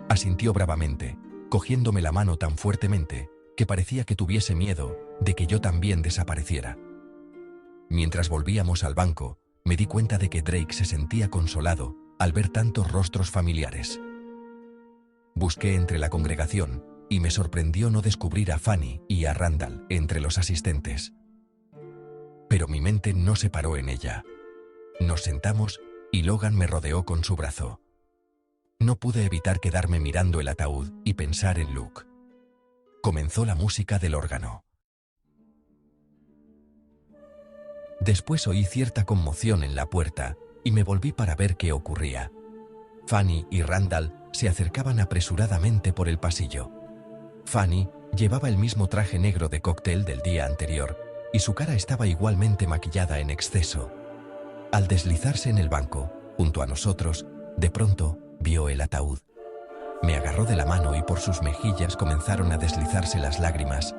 Asintió bravamente, cogiéndome la mano tan fuertemente que parecía que tuviese miedo de que yo también desapareciera. Mientras volvíamos al banco, me di cuenta de que Drake se sentía consolado al ver tantos rostros familiares. Busqué entre la congregación y me sorprendió no descubrir a Fanny y a Randall entre los asistentes. Pero mi mente no se paró en ella. Nos sentamos y Logan me rodeó con su brazo. No pude evitar quedarme mirando el ataúd y pensar en Luke. Comenzó la música del órgano. Después oí cierta conmoción en la puerta y me volví para ver qué ocurría. Fanny y Randall se acercaban apresuradamente por el pasillo. Fanny llevaba el mismo traje negro de cóctel del día anterior y su cara estaba igualmente maquillada en exceso. Al deslizarse en el banco, junto a nosotros, de pronto vio el ataúd. Me agarró de la mano y por sus mejillas comenzaron a deslizarse las lágrimas,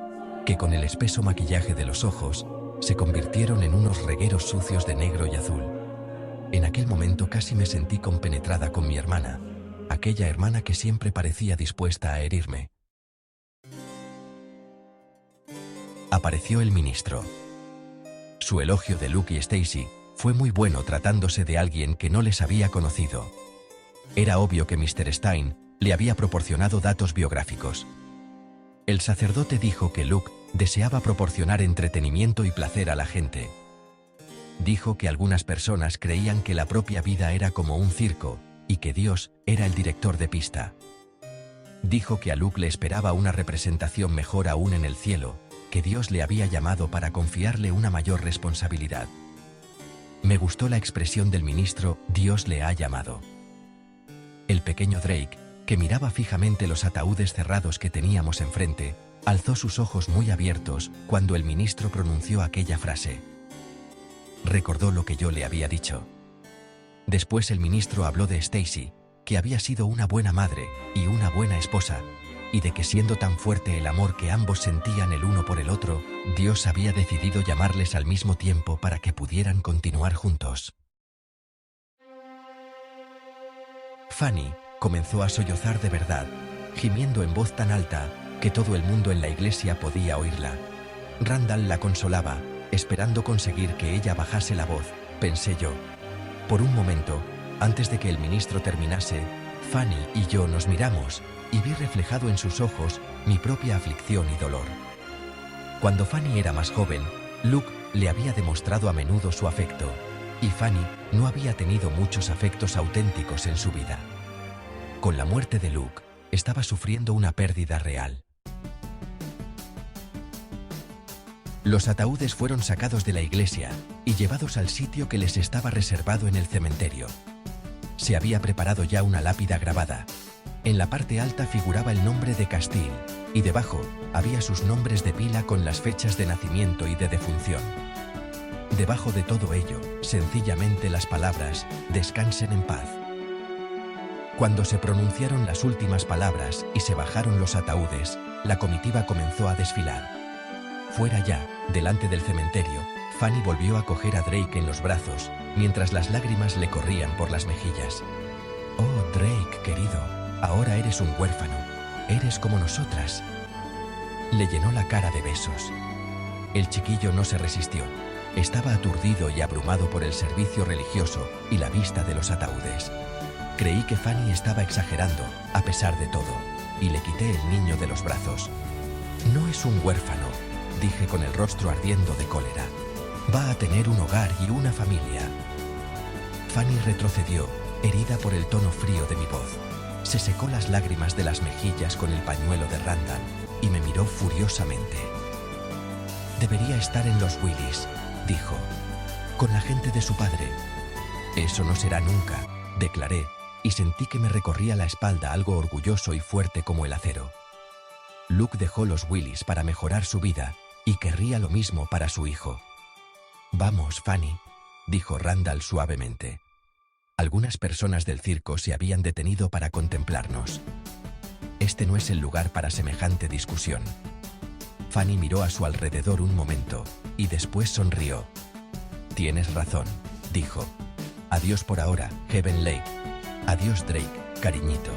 que con el espeso maquillaje de los ojos se convirtieron en unos regueros sucios de negro y azul. En aquel momento casi me sentí compenetrada con mi hermana, aquella hermana que siempre parecía dispuesta a herirme. Apareció el ministro. Su elogio de Luke y Stacy fue muy bueno tratándose de alguien que no les había conocido. Era obvio que Mr. Stein le había proporcionado datos biográficos. El sacerdote dijo que Luke deseaba proporcionar entretenimiento y placer a la gente. Dijo que algunas personas creían que la propia vida era como un circo y que Dios era el director de pista. Dijo que a Luke le esperaba una representación mejor aún en el cielo, que Dios le había llamado para confiarle una mayor responsabilidad. Me gustó la expresión del ministro, Dios le ha llamado. El pequeño Drake, que miraba fijamente los ataúdes cerrados que teníamos enfrente, alzó sus ojos muy abiertos cuando el ministro pronunció aquella frase. Recordó lo que yo le había dicho. Después el ministro habló de Stacy, que había sido una buena madre y una buena esposa, y de que siendo tan fuerte el amor que ambos sentían el uno por el otro, Dios había decidido llamarles al mismo tiempo para que pudieran continuar juntos. Fanny comenzó a sollozar de verdad, gimiendo en voz tan alta que todo el mundo en la iglesia podía oírla. Randall la consolaba, esperando conseguir que ella bajase la voz, pensé yo. Por un momento, antes de que el ministro terminase, Fanny y yo nos miramos y vi reflejado en sus ojos mi propia aflicción y dolor. Cuando Fanny era más joven, Luke le había demostrado a menudo su afecto, y Fanny no había tenido muchos afectos auténticos en su vida. Con la muerte de Luke, estaba sufriendo una pérdida real. Los ataúdes fueron sacados de la iglesia y llevados al sitio que les estaba reservado en el cementerio. Se había preparado ya una lápida grabada. En la parte alta figuraba el nombre de Castile, y debajo había sus nombres de pila con las fechas de nacimiento y de defunción. Debajo de todo ello, sencillamente las palabras «Descansen en paz». Cuando se pronunciaron las últimas palabras y se bajaron los ataúdes, la comitiva comenzó a desfilar. Fuera ya, delante del cementerio, Fanny volvió a coger a Drake en los brazos, mientras las lágrimas le corrían por las mejillas. «Oh, Drake, querido, ahora eres un huérfano. Eres como nosotras». Le llenó la cara de besos. El chiquillo no se resistió. Estaba aturdido y abrumado por el servicio religioso y la vista de los ataúdes. Creí que Fanny estaba exagerando, a pesar de todo, y le quité el niño de los brazos. «No es un huérfano», dije con el rostro ardiendo de cólera. «Va a tener un hogar y una familia». Fanny retrocedió, herida por el tono frío de mi voz. Se secó las lágrimas de las mejillas con el pañuelo de Randall y me miró furiosamente. «Debería estar en los Willys», dijo, «con la gente de su padre». «Eso no será nunca», declaré, y sentí que me recorría la espalda algo orgulloso y fuerte como el acero. Luke dejó los Willys para mejorar su vida y querría lo mismo para su hijo. «Vamos, Fanny», dijo Randall suavemente. Algunas personas del circo se habían detenido para contemplarnos. Este no es el lugar para semejante discusión. Fanny miró a su alrededor un momento y después sonrió. «Tienes razón», dijo. «Adiós por ahora, Heaven Lake. Adiós, Drake, cariñito».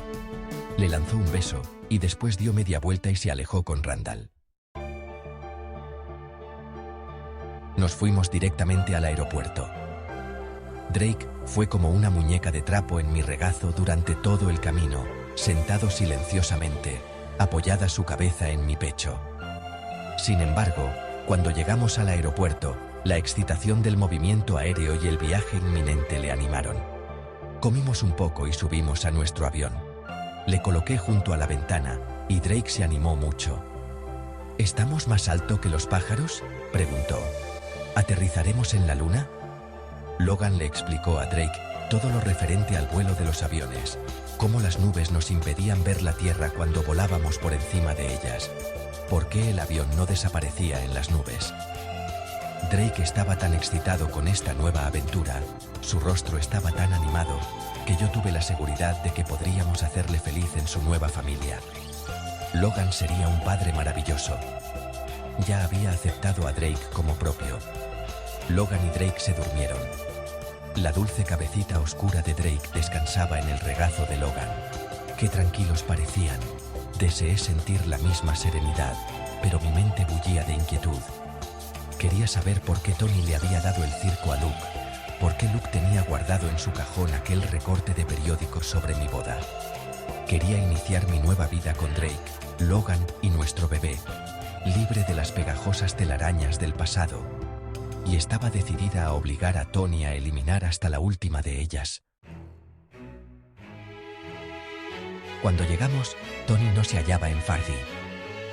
Le lanzó un beso y después dio media vuelta y se alejó con Randall. Nos fuimos directamente al aeropuerto. Drake fue como una muñeca de trapo en mi regazo durante todo el camino, sentado silenciosamente, apoyada su cabeza en mi pecho. Sin embargo, cuando llegamos al aeropuerto, la excitación del movimiento aéreo y el viaje inminente le animaron. Comimos un poco y subimos a nuestro avión. Le coloqué junto a la ventana y Drake se animó mucho. «¿Estamos más alto que los pájaros?», preguntó. «¿Aterrizaremos en la luna?». Logan le explicó a Drake todo lo referente al vuelo de los aviones, cómo las nubes nos impedían ver la tierra cuando volábamos por encima de ellas, por qué el avión no desaparecía en las nubes. Drake estaba tan excitado con esta nueva aventura, su rostro estaba tan animado, que yo tuve la seguridad de que podríamos hacerle feliz en su nueva familia. Logan sería un padre maravilloso. Ya había aceptado a Drake como propio. Logan y Drake se durmieron. La dulce cabecita oscura de Drake descansaba en el regazo de Logan. Qué tranquilos parecían. Deseé sentir la misma serenidad, pero mi mente bullía de inquietud. Quería saber por qué Tony le había dado el circo a Luke, por qué Luke tenía guardado en su cajón aquel recorte de periódicos sobre mi boda. Quería iniciar mi nueva vida con Drake, Logan y nuestro bebé, libre de las pegajosas telarañas del pasado, y estaba decidida a obligar a Tony a eliminar hasta la última de ellas. Cuando llegamos, Tony no se hallaba en Farthing.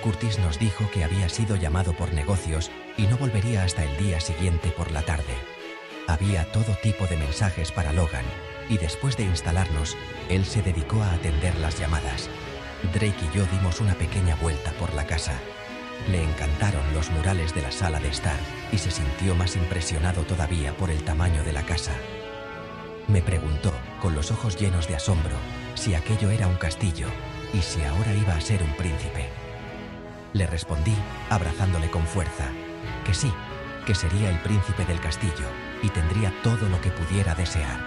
Curtis nos dijo que había sido llamado por negocios y no volvería hasta el día siguiente por la tarde. Había todo tipo de mensajes para Logan, y después de instalarnos, él se dedicó a atender las llamadas. Drake y yo dimos una pequeña vuelta por la casa. Le encantaron los murales de la sala de estar y se sintió más impresionado todavía por el tamaño de la casa. Me preguntó, con los ojos llenos de asombro, si aquello era un castillo y si ahora iba a ser un príncipe. Le respondí, abrazándole con fuerza, que sí, que sería el príncipe del castillo y tendría todo lo que pudiera desear.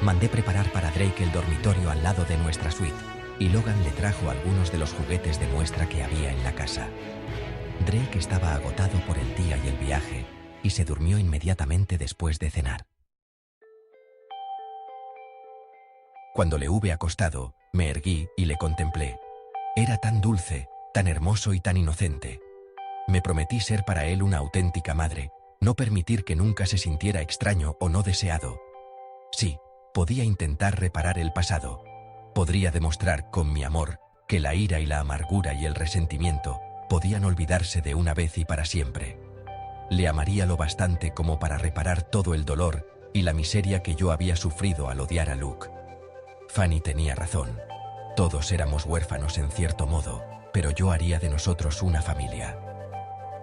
Mandé preparar para Drake el dormitorio al lado de nuestra suite, y Logan le trajo algunos de los juguetes de muestra que había en la casa. Drake estaba agotado por el día y el viaje, y se durmió inmediatamente después de cenar. Cuando le hube acostado, me erguí y le contemplé. Era tan dulce, tan hermoso y tan inocente. Me prometí ser para él una auténtica madre, no permitir que nunca se sintiera extraño o no deseado. Sí, podía intentar reparar el pasado, Podría demostrar con mi amor que la ira y la amargura y el resentimiento podían olvidarse de una vez y para siempre. Le amaría lo bastante como para reparar todo el dolor y la miseria que yo había sufrido al odiar a Luke. Fanny tenía razón. Todos éramos huérfanos en cierto modo, pero yo haría de nosotros una familia.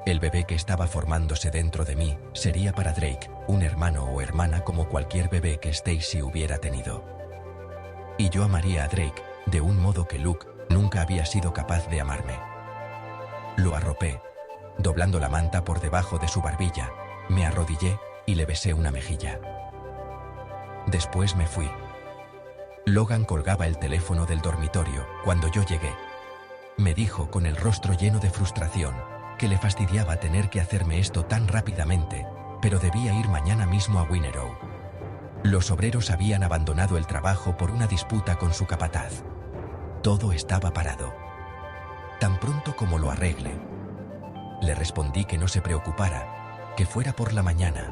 El bebé que estaba formándose dentro de mí sería para Drake un hermano o hermana como cualquier bebé que Stacy hubiera tenido. Y yo amaría a Drake de un modo que Luke nunca había sido capaz de amarme. Lo arropé, doblando la manta por debajo de su barbilla, me arrodillé y le besé una mejilla. Después me fui. Logan colgaba el teléfono del dormitorio cuando yo llegué. Me dijo con el rostro lleno de frustración que le fastidiaba tener que hacerme esto tan rápidamente, pero debía ir mañana mismo a Winnerow. Los obreros habían abandonado el trabajo por una disputa con su capataz. Todo estaba parado. Tan pronto como lo arregle. Le respondí que no se preocupara, que fuera por la mañana,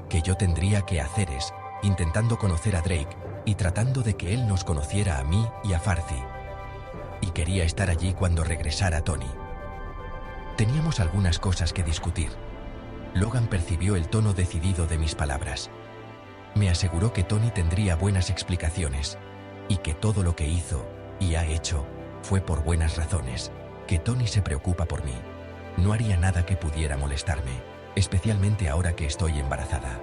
que yo tendría quehaceres, intentando conocer a Drake y tratando de que él nos conociera a mí y a Farcy. Y quería estar allí cuando regresara Tony. Teníamos algunas cosas que discutir. Logan percibió el tono decidido de mis palabras. Me aseguró que Tony tendría buenas explicaciones, y que todo lo que hizo y ha hecho fue por buenas razones, que Tony se preocupa por mí. No haría nada que pudiera molestarme, especialmente ahora que estoy embarazada.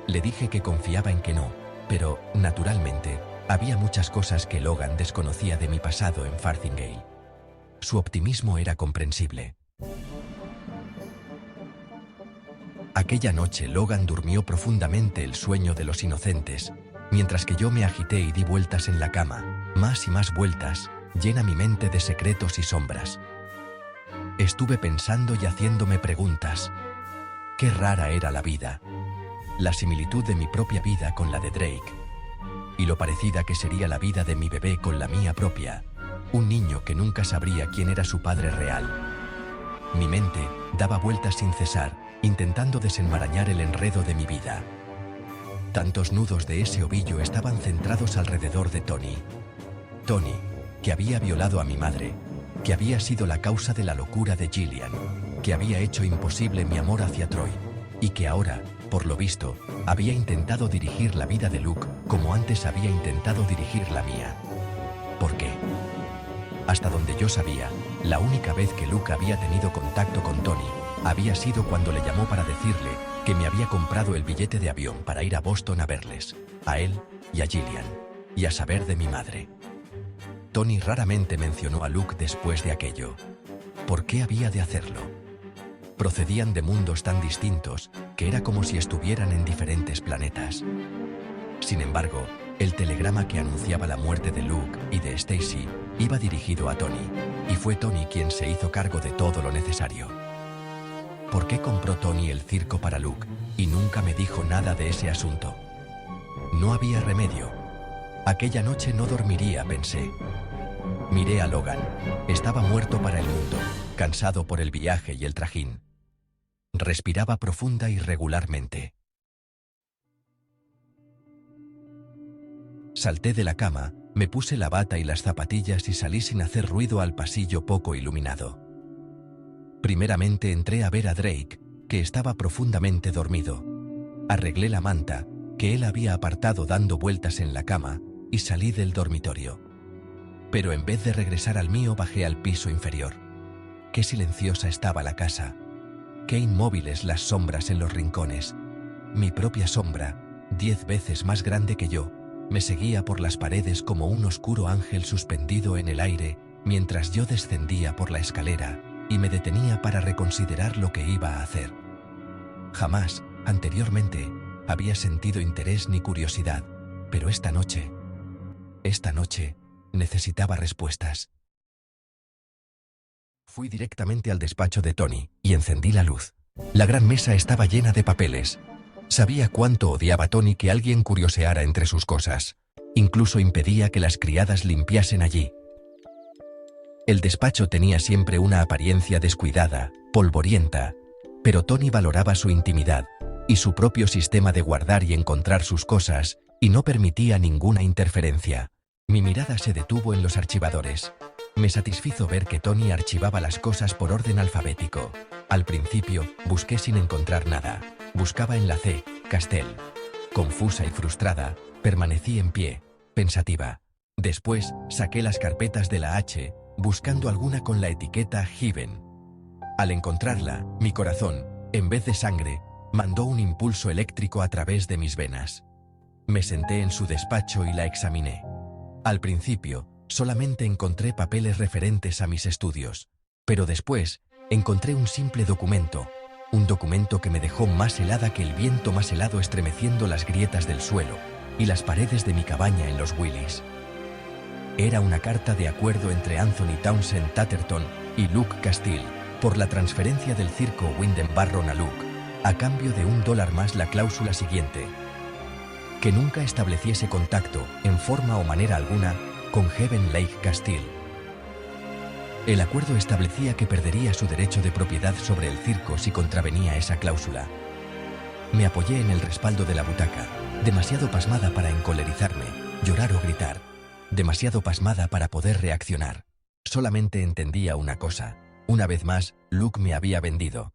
Le dije que confiaba en que no, pero, naturalmente, había muchas cosas que Logan desconocía de mi pasado en Farthingale. Su optimismo era comprensible. Aquella noche Logan durmió profundamente el sueño de los inocentes, mientras que yo me agité y di vueltas en la cama, más y más vueltas, llena mi mente de secretos y sombras. Estuve pensando y haciéndome preguntas. Qué rara era la vida. La similitud de mi propia vida con la de Drake. Y lo parecida que sería la vida de mi bebé con la mía propia. Un niño que nunca sabría quién era su padre real. Mi mente daba vueltas sin cesar, intentando desenmarañar el enredo de mi vida. Tantos nudos de ese ovillo estaban centrados alrededor de Tony. Tony, que había violado a mi madre, que había sido la causa de la locura de Gillian, que había hecho imposible mi amor hacia Troy, y que ahora, por lo visto, había intentado dirigir la vida de Luke como antes había intentado dirigir la mía. ¿Por qué? Hasta donde yo sabía, la única vez que Luke había tenido contacto con Tony había sido cuando le llamó para decirle que me había comprado el billete de avión para ir a Boston a verles, a él y a Gillian, y a saber de mi madre. Tony raramente mencionó a Luke después de aquello. ¿Por qué había de hacerlo? Procedían de mundos tan distintos que era como si estuvieran en diferentes planetas. Sin embargo, el telegrama que anunciaba la muerte de Luke y de Stacy iba dirigido a Tony, y fue Tony quien se hizo cargo de todo lo necesario. ¿Por qué compró Tony el circo para Luke y nunca me dijo nada de ese asunto? No había remedio. Aquella noche no dormiría, pensé. Miré a Logan. Estaba muerto para el mundo, cansado por el viaje y el trajín. Respiraba profunda y regularmente. Salté de la cama, me puse la bata y las zapatillas y salí sin hacer ruido al pasillo poco iluminado. Primeramente entré a ver a Drake, que estaba profundamente dormido. Arreglé la manta, que él había apartado dando vueltas en la cama, y salí del dormitorio. Pero en vez de regresar al mío bajé al piso inferior. Qué silenciosa estaba la casa. Qué inmóviles las sombras en los rincones. Mi propia sombra, 10 veces más grande que yo, me seguía por las paredes como un oscuro ángel suspendido en el aire, mientras yo descendía por la escalera y me detenía para reconsiderar lo que iba a hacer. Jamás, anteriormente, había sentido interés ni curiosidad, pero esta noche, necesitaba respuestas. Fui directamente al despacho de Tony y encendí la luz. La gran mesa estaba llena de papeles. Sabía cuánto odiaba Tony que alguien curioseara entre sus cosas. Incluso impedía que las criadas limpiasen allí. El despacho tenía siempre una apariencia descuidada, polvorienta, pero Tony valoraba su intimidad y su propio sistema de guardar y encontrar sus cosas, y no permitía ninguna interferencia. Mi mirada se detuvo en los archivadores. Me satisfizo ver que Tony archivaba las cosas por orden alfabético. Al principio, busqué sin encontrar nada. Buscaba en la C, Castell. Confusa y frustrada, permanecí en pie, pensativa. Después, saqué las carpetas de la H, buscando alguna con la etiqueta Heaven. Al encontrarla, mi corazón, en vez de sangre, mandó un impulso eléctrico a través de mis venas. Me senté en su despacho y la examiné. Al principio, solamente encontré papeles referentes a mis estudios, pero después encontré un simple documento, un documento que me dejó más helada que el viento más helado, estremeciendo las grietas del suelo y las paredes de mi cabaña en los Willys. Era una carta de acuerdo entre Anthony Townsend Tatterton y Luke Castell por la transferencia del circo Windham Barron a Luke, a cambio de $1 más la cláusula siguiente: que nunca estableciese contacto, en forma o manera alguna, con Heaven Lake Castell. El acuerdo establecía que perdería su derecho de propiedad sobre el circo si contravenía esa cláusula. Me apoyé en el respaldo de la butaca, demasiado pasmada para encolerizarme, llorar o gritar, demasiado pasmada para poder reaccionar. Solamente entendía una cosa: una vez más, Luke me había vendido.